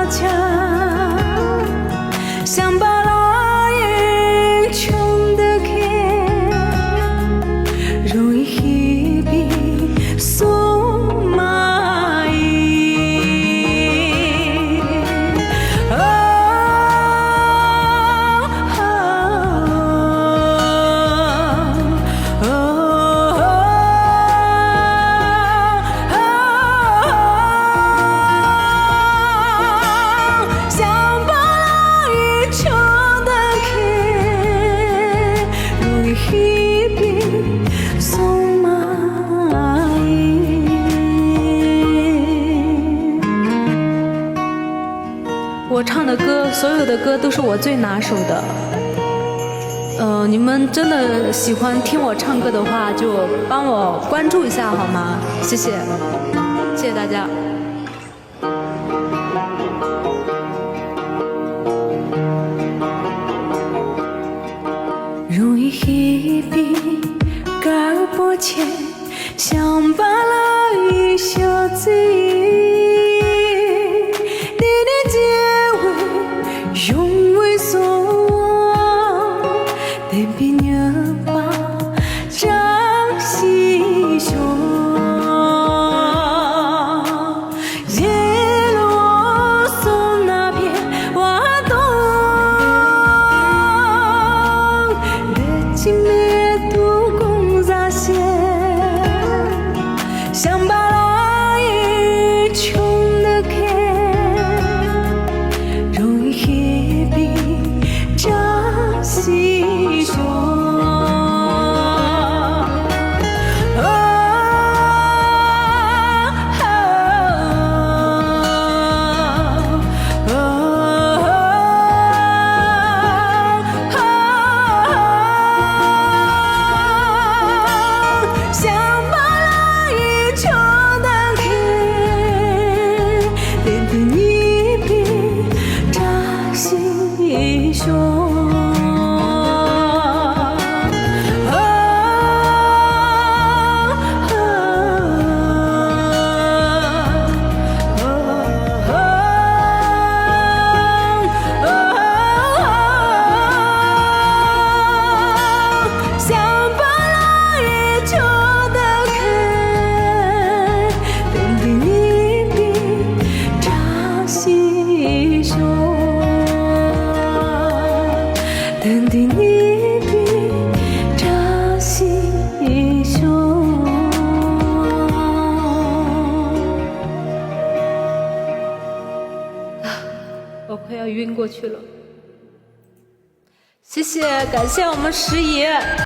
墙，想把那一穷的看，容易一笔送蚂蚁。我唱的歌，所有的歌都是我最拿手的。你们真的喜欢听我唱歌的话，就帮我关注一下好吗？谢谢，谢谢大家。容易一笔gar bỏ钱，想把那一小字用为所望，但比nhớ吧，张西雄，叶落松那片花朵，热情灭度共杂线，想把那一穷的看。西雄，想把那一穷的看，点点一笔扎西雄。淡定一笔扎西雄，我快要晕过去了。谢谢，感谢我们石爷。